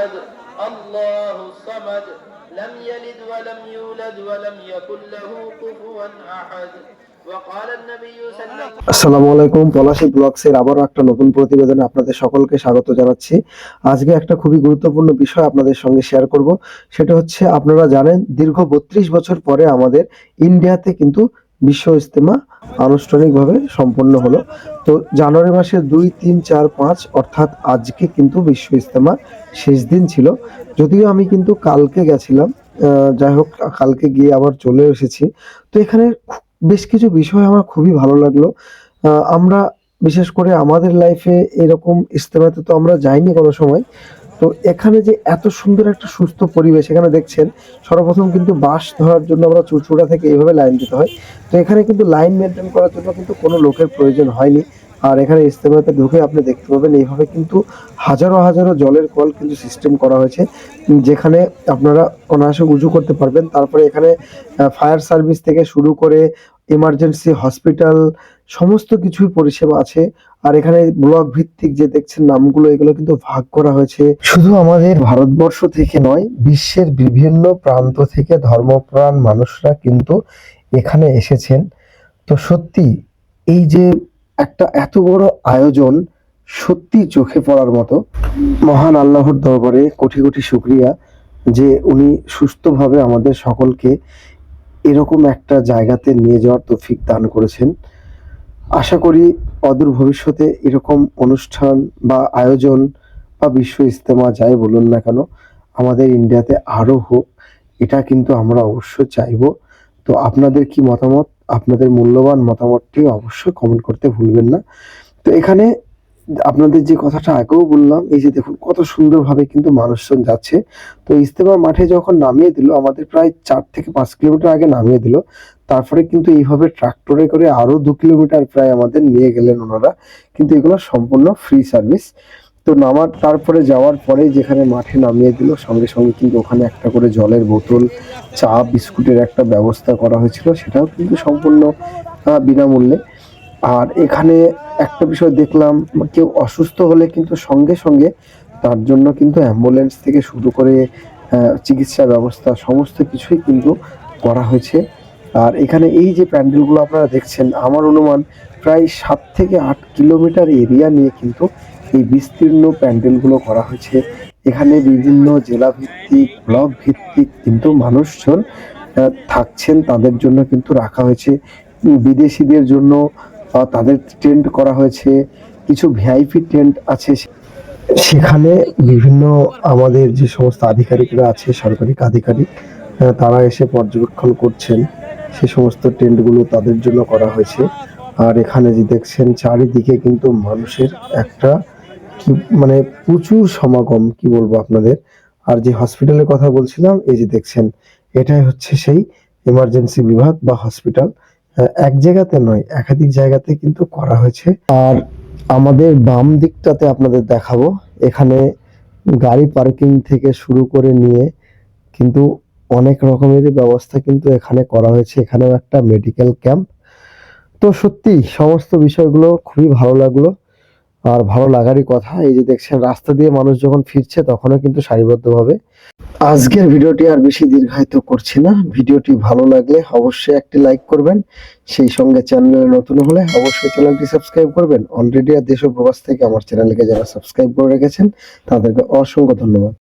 أحد الله الصمد لم يلد ولم يولد ولم يكن له كفوا أحد وقال النبي صلى الله عليه وسلم আসসালামু আলাইকুম। পলাশী ব্লগসের আবারও একটা নতুন প্রতিবেদনে আপনাদের সকলকে স্বাগত জানাচ্ছি। আজকে একটা খুবই গুরুত্বপূর্ণ বিষয় আপনাদের সঙ্গে শেয়ার করব। সেটা হচ্ছে, আপনারা জানেন দীর্ঘ 32 বছর পরে আমাদের ইন্ডিয়াতে কিন্তু বিশ্ব ইজতেমা আনুষ্ঠানিকভাবে সম্পন্ন হলো। তো জানুয়ারি মাসের 2, 3, 4, 5 অর্থাৎ আজকে কিন্তু বিশ্ব ইজতেমা শেষ দিন ছিল। যদিও আমি কিন্তু কালকে গেছিলাম, যাই হোক কালকে গিয়ে আবার চলে এসেছি। তো এখানে বেশ কিছু বিষয় আমার খুবই ভালো লাগলো। আমরা বিশেষ করে আমাদের লাইফে এরকম ইজতেমাতে তো আমরা যাইনি কোনো সময়। তো এখানে যে এত সুন্দর একটা সুস্থ পরিবেশ, এখানে দেখছেন সর্বপ্রথম কিন্তু বাস ধরার জন্য আমরা চুঁচুড়া থেকে এইভাবে লাইন দিতে হয়। তো এখানে কিন্তু লাইন মেনটেন করার জন্য কিন্তু কোনো লোকের প্রয়োজন হয়নি। আর এখানে ইজতেমাতে ঢুকে আপনি দেখতে পাবেন এইভাবে কিন্তু হাজারো হাজারো জলের কল কিন্তু সিস্টেম করা হয়েছে, যেখানে আপনারা অনায়াসে উজু করতে পারবেন। তারপরে এখানে ফায়ার সার্ভিস থেকে শুরু করে ইমার্জেন্সি হসপিটাল সমস্ত কিছুই পরিষেবা আছে। আর এখানে ব্লক ভিত্তিক যে দেখছেন নামগুলো, এগুলো কিন্তু ভাগ করা হয়েছে। শুধু আমাদের ভারতবর্ষ থেকে নয়, বিশ্বের বিভিন্ন প্রান্ত থেকে ধর্মপ্রাণ মানুষরা কিন্তু এখানে এসেছেন। তো সত্যি এই যে একটা এত বড় আয়োজন, সত্যি চোখে পড়ার মতো। মহান আল্লাহর দরবারে কোটি কোটি শুকরিয়া যে উনি সুস্থভাবে আমাদের সকলকে এরকম একটা জায়গাতে নিয়ে যাওয়ার তৌফিক দান করেছেন। আশা করি অদূর ভবিষ্যতে এরকম অনুষ্ঠান বা আয়োজন বা বিশ্ব ইজতেমা যাই বলুন না কেন, আমাদের ইন্ডিয়াতে আরো হোক, এটা কিন্তু আমরা অবশ্যই চাইবো। তো আপনাদের কি মতামত? আপনাদের মূল্যবান মতামতটি অবশ্যই কমেন্ট করতে ভুলবেন না। তো এখানে আপনাদের যে কথাটা আগেও বললাম, এই যে দেখুন কত সুন্দরভাবে কিন্তু মানুষজন যাচ্ছে। তো ইজতেমা মাঠে যখন নামিয়ে দিল, আমাদের প্রায় 4 থেকে 5 কিলোমিটার আগে নামিয়ে দিল। তারপরে কিন্তু এইভাবে ট্রাক্টরে করে আরো 2 কিলোমিটার প্রায় আমাদের নিয়ে গেলেন ওনারা। কিন্তু এগুলো সম্পূর্ণ ফ্রি সার্ভিস। তো নামার তারপরে যাওয়ার পরে যেখানে মাঠে নামিয়ে দিল, সঙ্গে সঙ্গে কিন্তু ওখানে একটা করে জলের বোতল, চা, বিস্কুটের একটা ব্যবস্থা করা হয়েছিল, সেটাও কিন্তু সম্পূর্ণ বিনামূল্যে। আর এখানে একটা বিষয় দেখলাম, কেউ অসুস্থ হলে কিন্তু সঙ্গে সঙ্গে তার জন্য কিন্তু অ্যাম্বুলেন্স থেকে শুরু করে চিকিৎসা ব্যবস্থা সমস্ত কিছুই কিন্তু করা হয়েছে। আর এখানে এই যে প্যান্ডেলগুলো আপনারা দেখছেন, আমার অনুমান প্রায় 7 থেকে 8 কিলোমিটার এরিয়া নিয়ে কিন্তু এই বিস্তীর্ণ প্যান্ডেলগুলো করা হয়েছে। এখানে বিভিন্ন জেলা ভিত্তিক, ব্লক ভিত্তিক কিন্তু মানুষজন থাকছেন, তাদের জন্য কিন্তু রাখা হয়েছে। বিদেশিদের জন্য তাদের টেন্ট করা হয়েছে, কিছু ভিআইপি টেন্ট আছে। সেখানে বিভিন্ন আমাদের যে সমস্ত আধিকারিকরা আছে, সরকারি আধিকারিক, তারা এসে পর্যবেক্ষণ করছেন। সে সমস্ত টেন্টগুলো তাদের জন্য করা হয়েছে। আর এখানে যে দেখছেন চারিদিকে কিন্তু মানুষের একটা কি মানে প্রচুর সমাগম, কি বলবো আপনাদের। আর যে হসপিটালের কথা বলছিলাম, এই যে দেখছেন, এটাই হচ্ছে সেই ইমার্জেন্সি বিভাগ বা হসপিটাল। এক জায়গাতে নয়, একাধিক জায়গাতে কিন্তু করা হয়েছে। আর আমাদের বাম দিকটাতে আপনাদের দেখাবো, এখানে গাড়ি পার্কিং থেকে শুরু করে নিয়ে কিন্তু অনেক রকমেরই ব্যবস্থা কিন্তু এখানে করা হয়েছে। এখানেও একটা মেডিকেল ক্যাম্প। তো সত্যি সমস্ত বিষয়গুলো খুবই ভালো লাগলো। আর ভালো লাগারই কথা, এই যে দেখছেন রাস্তা দিয়ে মানুষ যখন ফিরছে তখনও কিন্তু সারিবদ্ধভাবে। আজকের ভিডিওটি আর বেশি দীর্ঘায়িত করছি না। ভিডিওটি ভালো লাগলে অবশ্যই একটি লাইক করবেন। সেই সঙ্গে চ্যানেলে নতুন হলে অবশ্যই চ্যানেলটি সাবস্ক্রাইব করবেন। অলরেডি আর দেশ ও প্রবাস থেকে আমার চ্যানেলকে যারা সাবস্ক্রাইব করে রেখেছেন তাদেরকে অসংখ্য ধন্যবাদ।